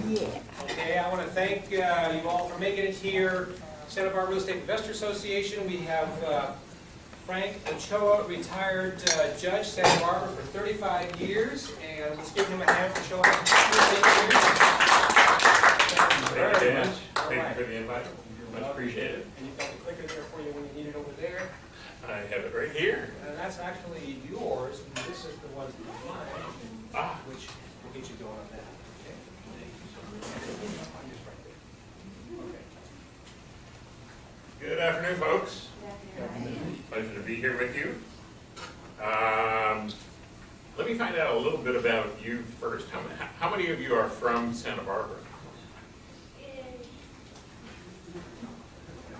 Okay, I want to thank you all for making it here. Santa Barbara Real Estate Investor Association, we have Frank Ochoa, retired judge, Santa Barbara for 35 years, and let's give him a hand for showing up. Thank you very much. Thank you for the invite. Much appreciated. And you've got the clicker there for you when you need it over there. I have it right here. And that's actually yours, and this is the one mine, which will get you going on that. Good afternoon, folks. Pleasure to be here with you. Let me find out a little bit about you first. How many of you are from Santa Barbara?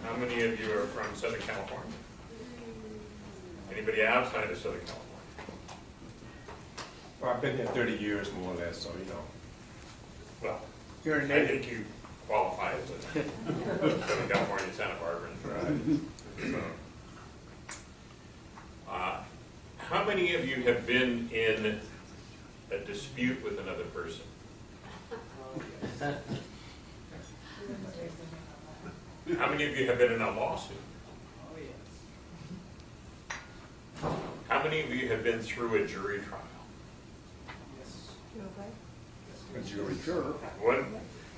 How many of you are from Southern California? Anybody outside of Southern California? Well, I've been there 30 years more or less, so you know. Well, You're a I native. think you qualify as a Southern California, Santa Barbara. Right. How many of you have been in a dispute with another person? How many of you have been in a lawsuit? Oh, yes. How many of you have been through a jury trial? Yes. A jury juror. What?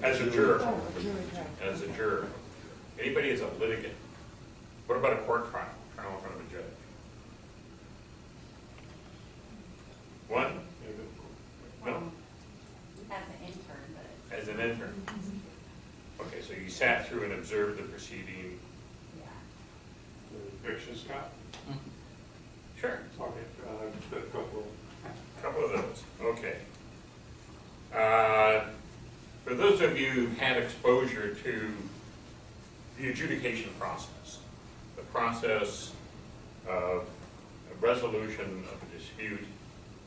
As a juror. As a juror. Anybody as a litigant? What about a court trial? Trial in front of a judge? One? No? As an intern, but As an intern? Okay, so you sat through and observed the proceeding. yeah. Eviction, Scott? Sure. Okay, a couple. Couple of those, okay. For those of you who've had exposure to the adjudication process, the process of a resolution of a dispute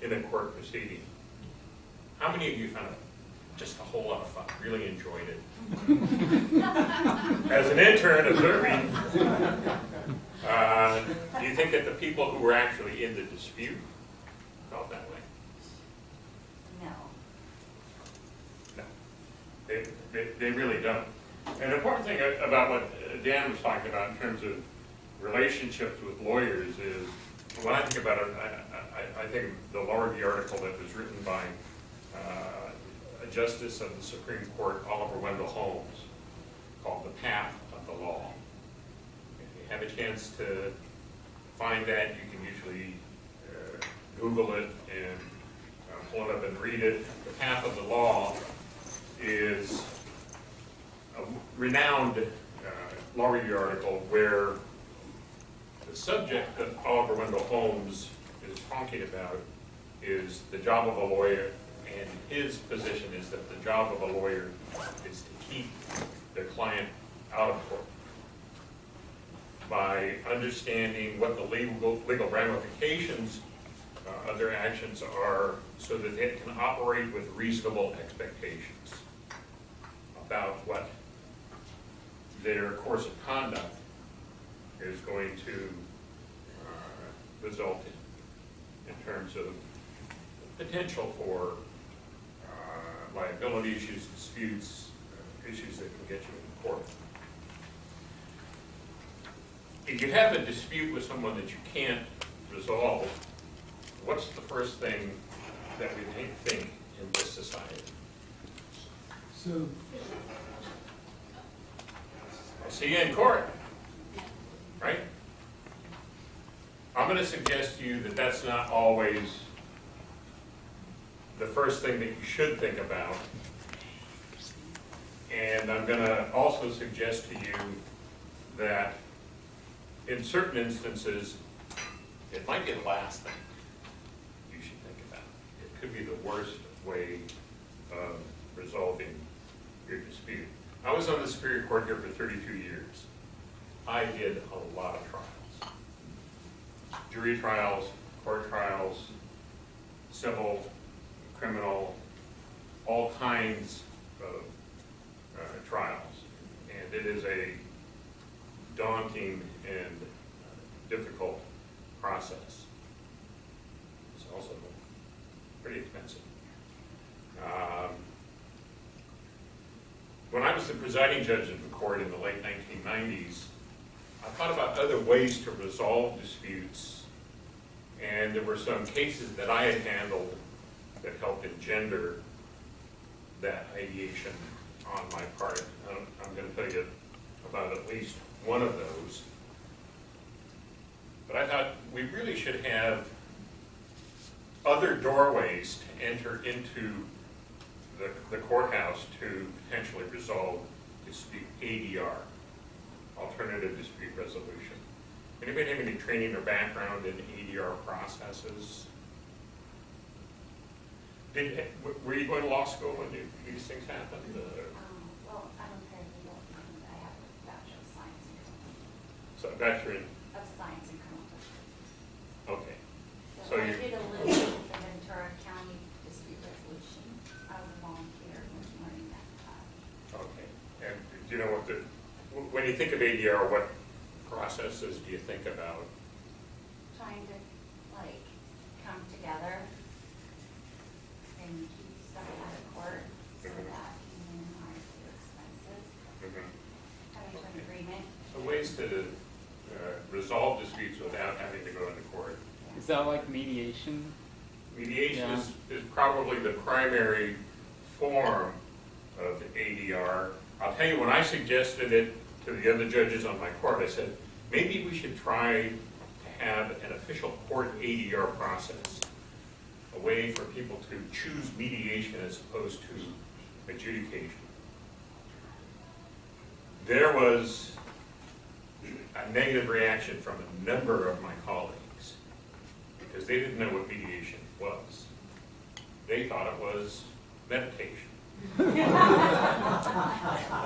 in a court proceeding, how many of you found it just a whole lot of fun, really enjoyed it? As an intern observing, do you think that the people who were actually in the dispute felt that way? No. No, they really don't. And the important thing about what Dan was talking about in terms of relationships with lawyers is, when I think about it, I think of the lower review article that was written by a justice of the Supreme Court, Oliver Wendell Holmes, called The Path of the Law. If you have a chance to find that, you can usually Google it and pull it up and read it. The Path of the Law is a renowned law review article where the subject that Oliver Wendell Holmes is talking about is the job of a lawyer, and his position is that the job of a lawyer is to keep their client out of court by understanding what the legal ramifications of their actions are, so that they can operate with reasonable expectations about what their course of conduct is going to result in terms of potential for liability issues, disputes, issues that can get you in court. If you have a dispute with someone that you can't resolve, what's the first thing that we think in this society? So, I'll see you in court, right? I'm going to suggest to you that that's not always the first thing that you should think about. And I'm going to also suggest to you that in certain instances, it might be the last thing you should think about. It could be the worst way of resolving your dispute. I was on the Superior Court here for 32 years. I did a lot of trials. Jury trials, court trials, civil, criminal, all kinds of trials. And it is a daunting and difficult process. It's also pretty expensive. when I was the presiding judge of the court in the late 1990s, I thought about other ways to resolve disputes, and there were some cases that I had handled that helped engender that ideation on my part. I'm going to tell you about at least one of those. But I thought we really should have other doorways to enter into the courthouse to potentially resolve dispute, ADR, alternative dispute resolution. Anybody have any training or background in ADR processes? Were you going to law school when these things happened? Well, I'm a paralegal and I have a Bachelor of Science in Criminal Justice. So bachelor in, Of Science in Criminal Justice. okay. So So I you- did a little bit of the Ventura County dispute resolution. I was a volunteer and was learning that class. Okay. And do you know what when you think of ADR, what processes do you think about? Trying to like come together and keep stuff out of court so Mhm. that you minimize your expenses. Mhm. Coming to an Okay. agreement. So ways to resolve disputes without having to go into court. Is that like mediation? Mediation Yeah. is probably the primary form of ADR. I'll tell you, when I suggested it to the other judges on my court, I said, maybe we should try to have an official court ADR process, a way for people to choose mediation as opposed to adjudication. There was a negative reaction from a number of my colleagues because they didn't know what mediation was. They thought it was meditation.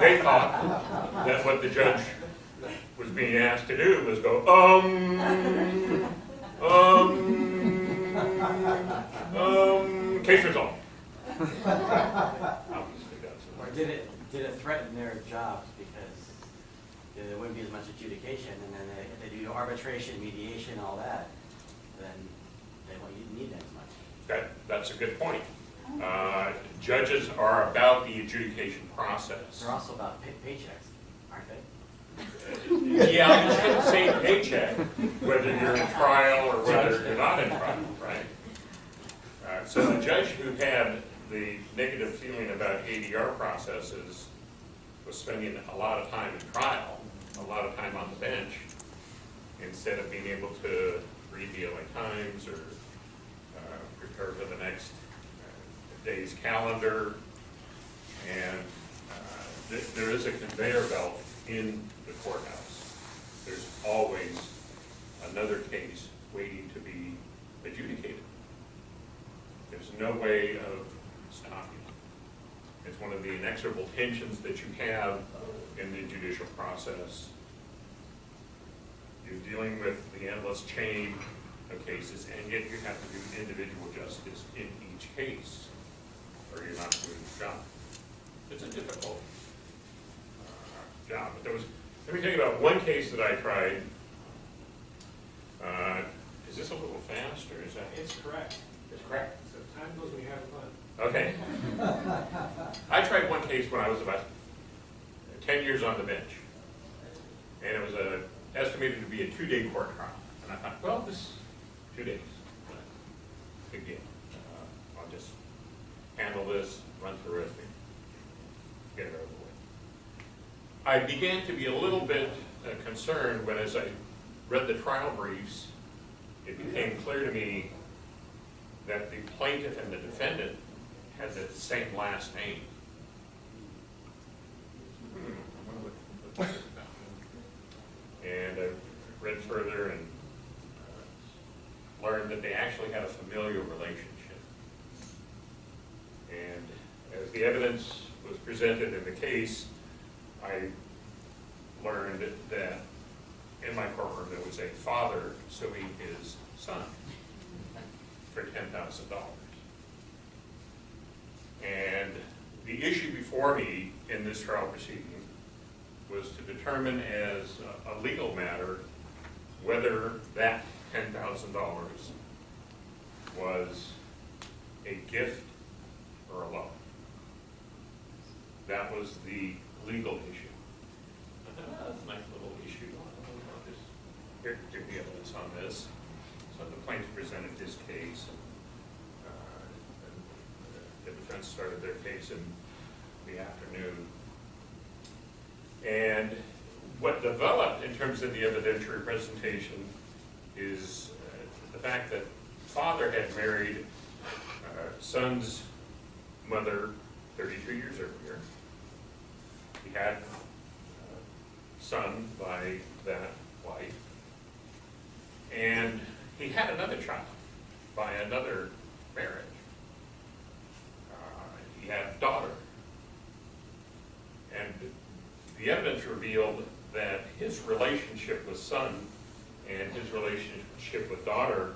They thought that what the judge was being asked to do was go, case resolved. Obviously, that's Or did it threaten their jobs because there wouldn't be as much adjudication, and then if they do arbitration, mediation, all that, then they won't need that as much. That's a good point. Judges are about the adjudication process. They're also about paychecks, aren't they? Yeah, you shouldn't say paycheck, whether you're in trial or whether you're not in trial, right? So the judge who had the negative feeling about ADR processes was spending a lot of time in trial, a lot of time on the bench, instead of being able to read the LA Times or prepare for the next day's calendar. And there is a conveyor belt in the courthouse. There's always another case waiting to be adjudicated. There's no way of stopping it. It's one of the inexorable tensions that you have in the judicial process. You're dealing with the endless chain of cases, and yet you have to do individual justice in each case, or you're not doing the job. It's a difficult job. But let me tell you about one case that I tried. Is this a little fast, or is that? It's correct. It's correct. So time goes when you have fun. Okay. I tried one case when I was about 10 years on the bench. And it was estimated to be a 2-day court trial. And I thought, well, this 2 days, big deal. I'll just handle this, run through it, and get it over with. I began to be a little bit concerned when, as I read the trial briefs, it became clear to me that the plaintiff and the defendant had the same last name. I wonder what that is about. And I read further and learned that they actually had a familial relationship. And as the evidence was presented in the case, I learned that in my courtroom there was a father suing his son for $10,000. And the issue before me in this trial proceeding was to determine as a legal matter whether that $10,000 was a gift or a loan. that was the legal issue. I thought, oh, that's a nice little issue. I'll just here to give the evidence on this. So the plaintiff presented his case, and the defense started their case in the afternoon. And what developed in terms of the evidentiary presentation is the fact that father had married son's mother 32 years earlier. He had a son by that wife. And he had another child by another marriage. He had a daughter. And the evidence revealed that his relationship with son and his relationship with daughter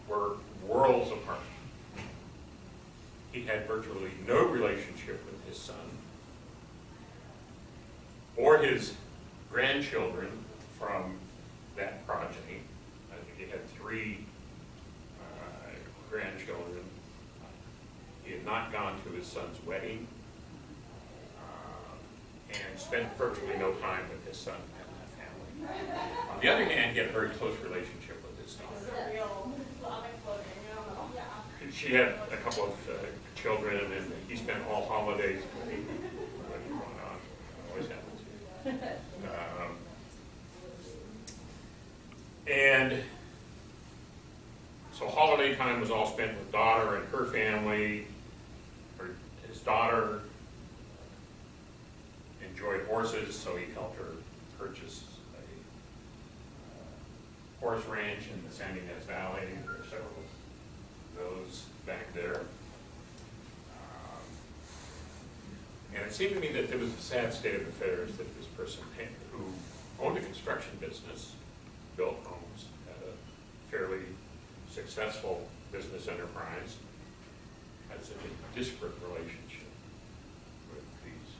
were worlds apart. He had virtually no relationship with his son or his grandchildren from that progeny. I think he had 3 grandchildren. He had not gone to his son's wedding and spent virtually no time with his son and that family. On the other hand, he had a very close relationship with his daughter. She had a couple of children, and he spent all holidays with him. Always happens. And so holiday time was all spent with daughter and her family. His daughter enjoyed horses, so he helped her purchase a horse ranch in the San Ynez Valley. There are several of those back there. And it seemed to me that there was a sad state of affairs that this person who owned a construction business, built homes, had a fairly successful business enterprise, had such a disparate relationship with these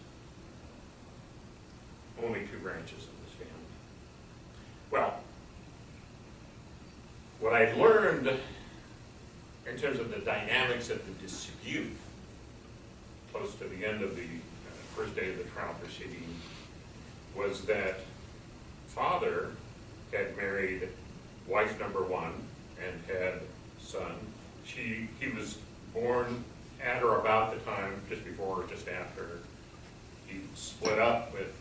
only 2 branches of this family. Well, what I learned in terms of the dynamics of the dispute close to the end of the first day of the trial proceeding was that father had married wife number 1 and had son. He was born at or about the time, just before or just after, he split up with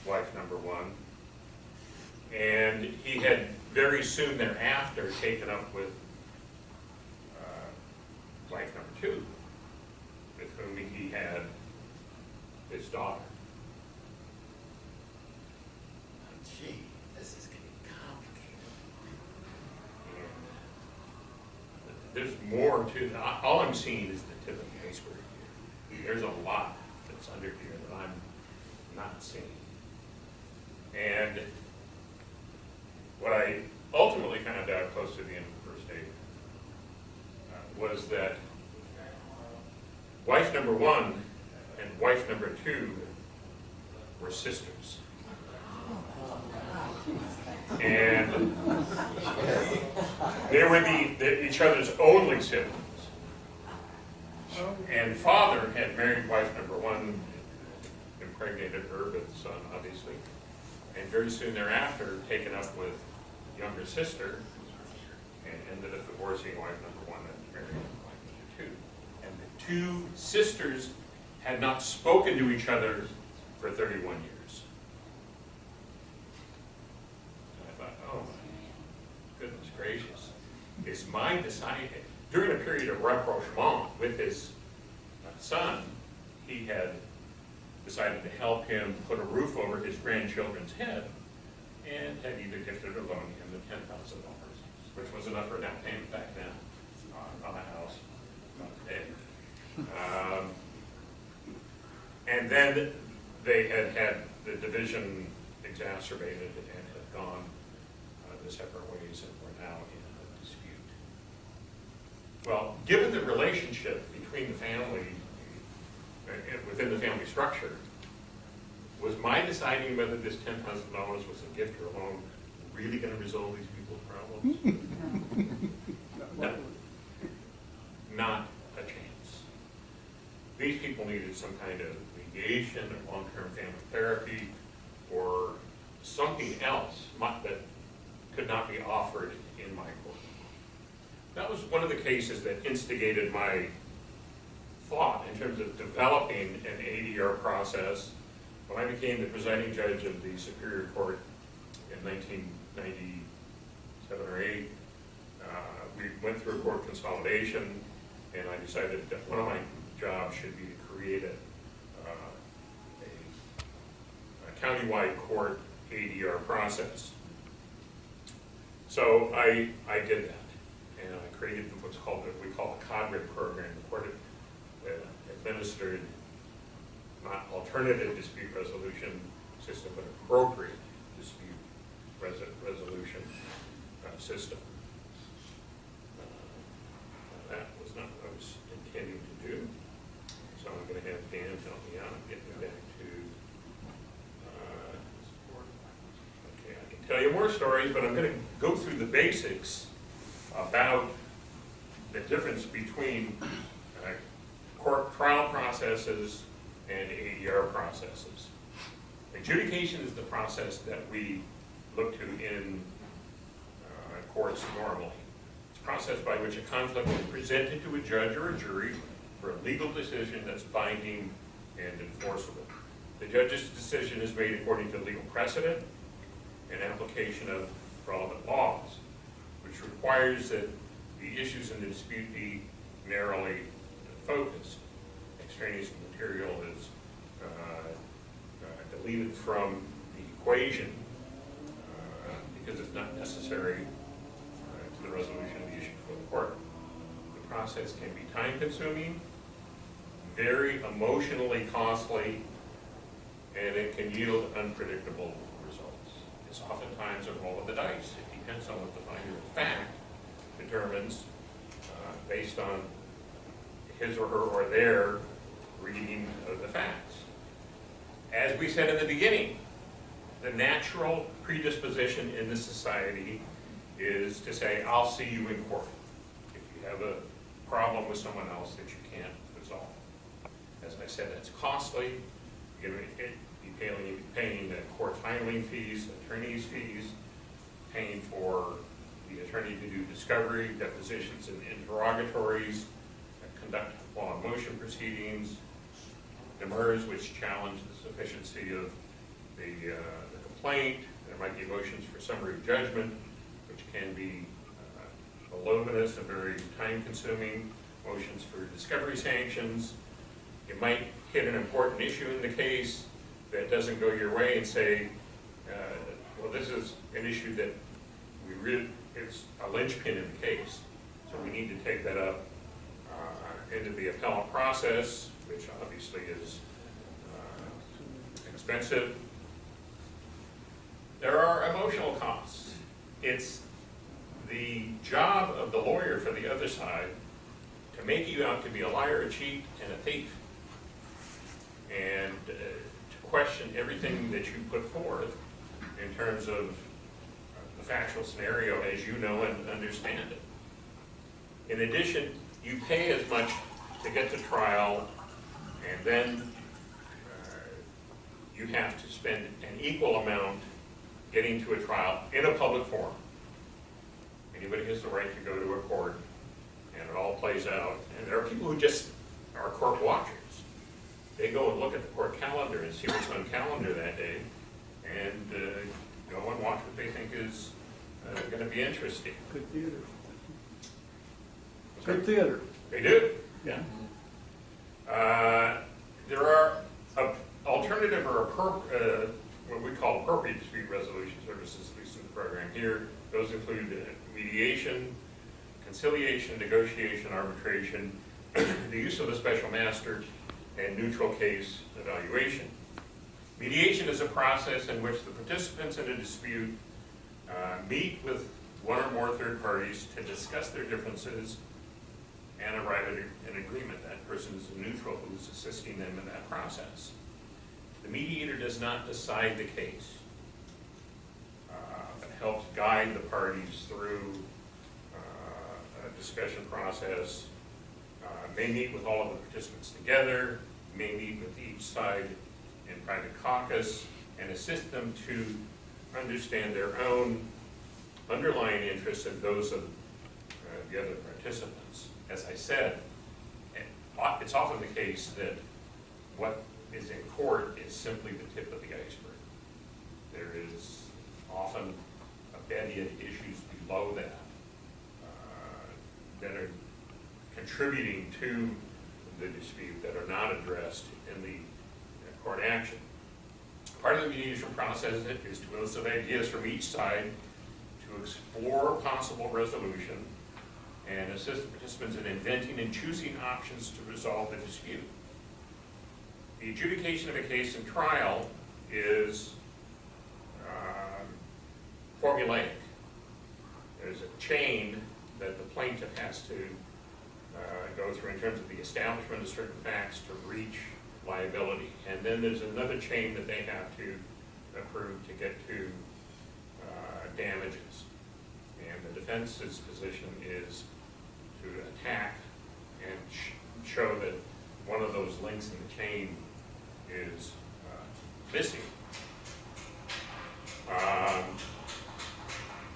wife number 1. And he had very soon thereafter taken up with wife number 2, with whom he had his daughter. Gee, this is getting complicated. And there's more to that. All I'm seeing is the tip of the iceberg here. There's a lot that's under here that I'm not seeing. And what I ultimately found out close to the end of the first day was that wife number 1 and wife number 2 were sisters. And they were each other's only siblings. And father had married wife number 1, impregnated her with a son, obviously, and very soon thereafter taken up with younger sister and ended up divorcing wife number 1 and marrying wife number 2. And the 2 sisters had not spoken to each other for 31 years. And I thought, oh my goodness gracious. Is my deciding, during a period of rapprochement with his son, he had decided to help him put a roof over his grandchildren's head and had either gifted or loaned him the $10,000, which was enough for a down payment back then on a house, not today. And then they had the division exacerbated and had gone their separate ways and were now in a dispute. Well, given the relationship between the family, within the family structure, was my deciding whether this $10,000 was a gift or a loan really going to resolve these people's problems? No. Not a chance. These people needed some kind of mediation. mediation or long-term family therapy or something else that could not be offered in my court. That was one of the cases that instigated my thought in terms of developing an ADR process. When I became the presiding judge of the Superior Court in 1997 or 8, we went through a court consolidation, and I decided that one of my jobs should be to create a countywide court ADR process. So I did that, and I created what's called we call a CODRIP program, the Court Administered, not alternative dispute resolution system, but appropriate dispute resolution system. That was not what I was intending to do, so I'm going to have Dan help me out and get me back to. Okay, I can tell you more stories, but I'm going to go through the basics about the difference between court trial processes and ADR processes. Adjudication is the process that we look to in courts normally. It's a process by which a conflict is presented to a judge or a jury for a legal decision that's binding and enforceable. The judge's decision is made according to legal precedent and application of relevant laws, which requires that the issues in the dispute be narrowly focused. Extraneous material is deleted from the equation because it's not necessary to the resolution of the issue for the court. The process can be time-consuming, very emotionally costly, and it can yield unpredictable results. It's oftentimes a roll of the dice. It depends on what the finder of fact determines based on his or her or their reading of the facts. As we said in the beginning, the natural predisposition in this society is to say, I'll see you in court if you have a problem with someone else that you can't resolve. As I said, it's costly. You're going to be paying the court filing fees, attorney's fees, paying for the attorney to do discovery, depositions, and interrogatories, conduct law and motion proceedings, demurs which challenge the sufficiency of the complaint. There might be motions for summary judgment, which can be voluminous and very time-consuming, motions for discovery sanctions. You might hit an important issue in the case that doesn't go your way and say, well, this is an issue that it's a linchpin in the case, so we need to take that up into the appellate process, which obviously is expensive. There are emotional costs. It's the job of the lawyer for the other side to make you out to be a liar, a cheat, and a thief, and to question everything that you put forth in terms of the factual scenario as you know and understand it. In addition, you pay as much to get to trial, and then you have to spend an equal amount getting to a trial in a public forum. Anybody has the right to go to a court, and it all plays out. And there are people who just are court watchers. They go and look at the court calendar and see what's on calendar that day, and go and watch what they think is going to be interesting. Good theater. Sorry? Good theater. They do. Yeah. There are alternative or what we call appropriate dispute resolution services, at least in the program here. Those include mediation, conciliation, negotiation, arbitration, the use of the special master, and neutral case evaluation. Mediation is a process in which the participants in a dispute meet with one or more third parties to discuss their differences and arrive at an agreement. That person is a neutral who's assisting them in that process. The mediator does not decide the case, but helps guide the parties through a discussion process, may meet with all of the participants together, may meet with each side in private caucus and assist them to understand their own underlying interests and those of the other participants. As I said, it's often the case that what is in court is simply the tip of the iceberg. There is often a bevy of issues below that that are contributing to the dispute that are not addressed in the court action. Part of the mediation process is to elicit ideas from each side to explore possible resolution and assist the participants in inventing and choosing options to resolve the dispute. The adjudication of a case in trial is formulaic. There's a chain that the plaintiff has to go through in terms of the establishment of certain facts to reach liability. And then there's another chain that they have to approve to get to damages. And the defense's position is to attack and show that one of those links in the chain is missing.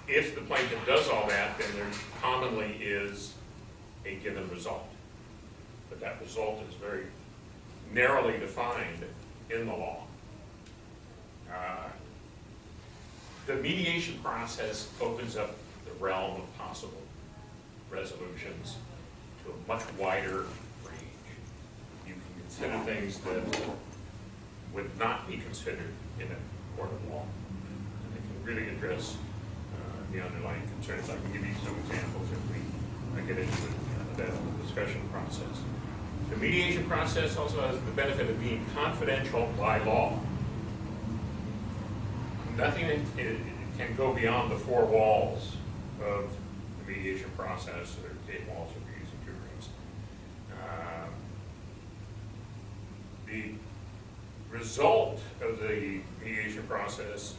If the plaintiff does all that, then there commonly is a given result. But that result is very narrowly defined in the law. The mediation process opens up the realm of possible resolutions to a much wider range. You can consider things that would not be considered in a court of law. And it can really address the underlying concerns. I can give you some examples if we get into that discussion process. The mediation process also has the benefit of being confidential by law. Nothing can go beyond the four walls of the mediation process, or eight walls if you're using two rooms. The result of the mediation process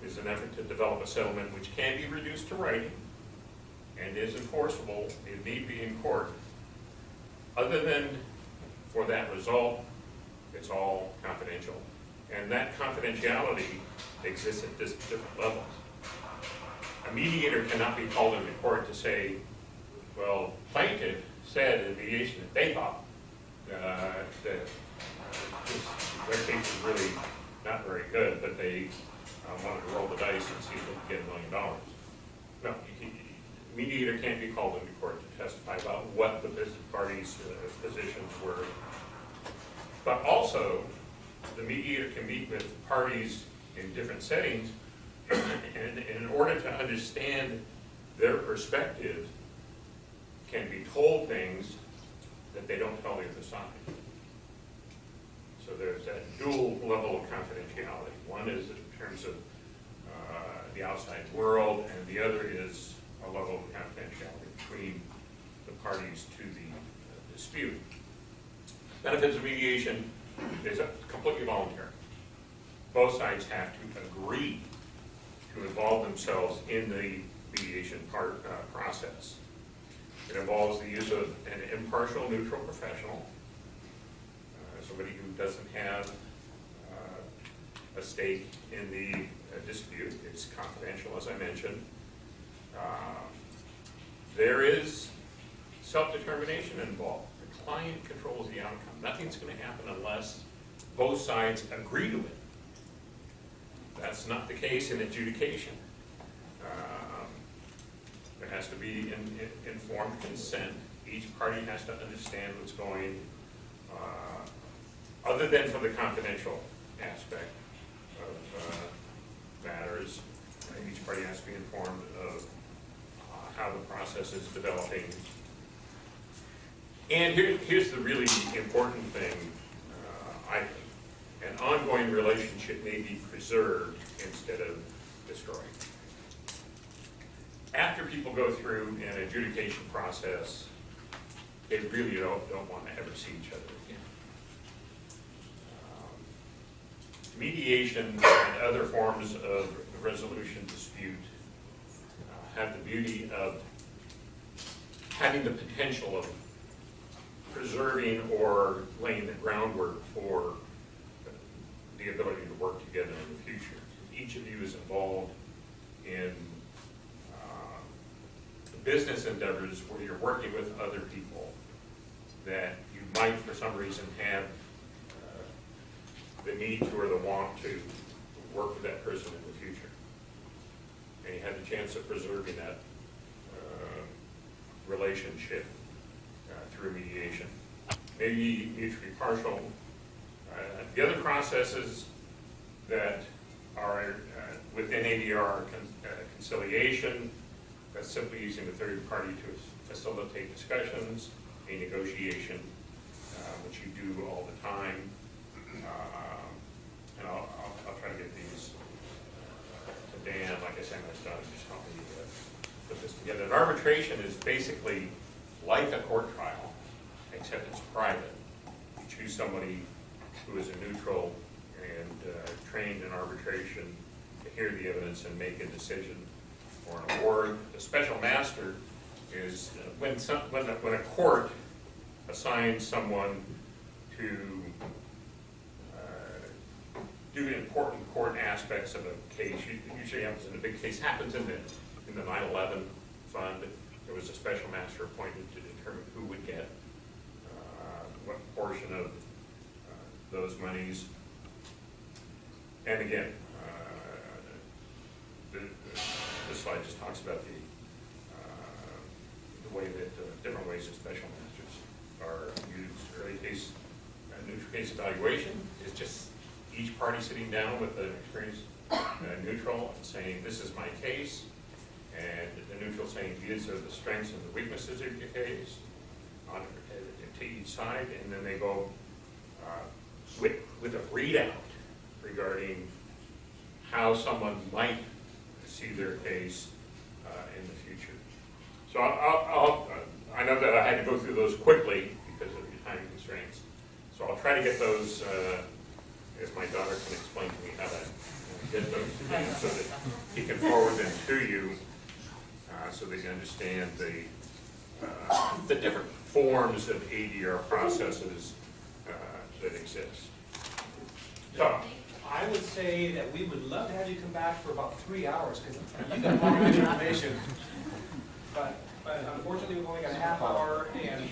is an effort to develop a settlement which can be reduced to writing and is enforceable if need be in court. Other than for that result, it's all confidential. And that confidentiality exists at different levels. A mediator cannot be called into court to say, well, plaintiff said in mediation that they thought that their case is really not very good, but they wanted to roll the dice and see if they could get $1 million. No, mediator can't be called into court to testify about what the parties' positions were. But also, the mediator can meet with parties in different settings, and in order to understand their perspective, can be told things that they don't tell the other side. So there's that dual level of confidentiality. One is in terms of the outside world, and the other is a level of confidentiality between the parties to the dispute. Benefits of mediation is completely voluntary. Both sides have to agree to involve themselves in the mediation process. It involves the use of an impartial, neutral professional, somebody who doesn't have a stake in the dispute. It's confidential, as I mentioned. There is self-determination involved. The client controls the outcome. Nothing's going to happen unless both sides agree to it. That's not the case in adjudication. There has to be informed consent. Each party has to understand what's going on, other than for the confidential aspect of matters. Each party has to be informed of how the process is developing. And here's the really important thing, I think. An ongoing relationship may be preserved instead of destroyed. After people go through an adjudication process, they really don't want to ever see each other again. Mediation and other forms of resolution dispute have the beauty of having the potential of preserving or laying the groundwork for the ability to work together in the future. Each of you is involved in business endeavors where you're working with other people that you might, for some reason, have the need to or the want to work with that person in the future. And you had the chance of preserving that relationship through mediation. Maybe mutually partial. The other processes that are within ADR conciliation, that's simply using the third party to facilitate discussions, a negotiation, which you do all the time. And I'll try to get these to Dan. Like I said, my son just helped me put this together. An arbitration is basically like a court trial, except it's private. You choose somebody who is a neutral and trained in arbitration to hear the evidence and make a decision or an award. The special master is when a court assigns someone to do important court aspects of a case. Usually happens in a big case. Happens in the 9/11 fund. There was a special master appointed to determine who would get what portion of those monies. And again, this slide just talks about the way that different ways that special masters are used. Early case, neutral case evaluation is just each party sitting down with an experienced neutral and saying, this is my case, and the neutral saying, these are the strengths and the weaknesses of your case on to each side, and then they go with a readout regarding how someone might see their case in the future. So I know that I had to go through those quickly because of your time constraints. So I'll try to get those, if my daughter can explain to me how to get those to me so that he can forward them to you so that you understand the different forms of ADR processes that exist. So, I would say that we would love to have you come back for about 3 hours, because you got a lot of good information. But unfortunately, we've only got a half hour, and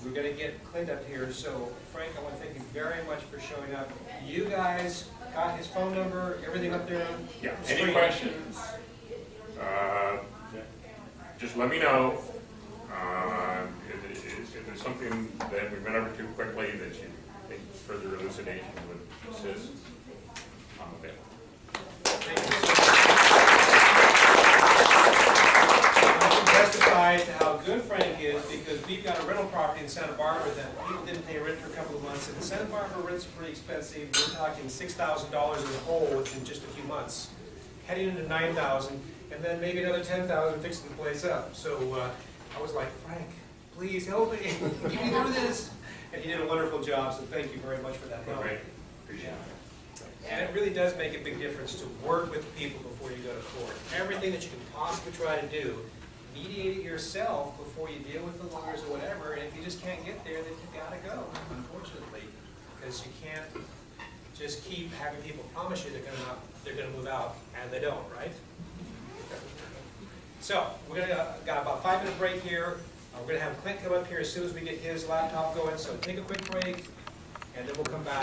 we're going to get Clint up here. So, Frank, I want to thank you very much for showing up. You guys got his phone number, everything up there? yeah, any questions? Just let me know. If there's something that we went over too quickly that you think further elucidation would assist, I'm available. Thank you. I can testify to how good Frank is, because we've got a rental property in Santa Barbara that people didn't pay rent for a couple of months, and Santa Barbara rent's pretty expensive. We're talking $6,000 in a hole within just a few months, heading into $9,000, and then maybe another $10,000 fixing the place up. So I was like, Frank, please help me, get me through this. And he did a wonderful job, so thank you very much for that help. Great, appreciate it. And it really does make a big difference to work with people before you go to court. Everything that you can possibly try to do, mediate it yourself before you deal with the lawyers or whatever, and if you just can't get there, then you gotta go, unfortunately. Because you can't just keep having people promise you they're gonna move out, and they don't, right? So, we're gonna got about a 5-minute break here. We're gonna have Clint come up here as soon as we get his laptop going, so take a quick break, and then we'll come back.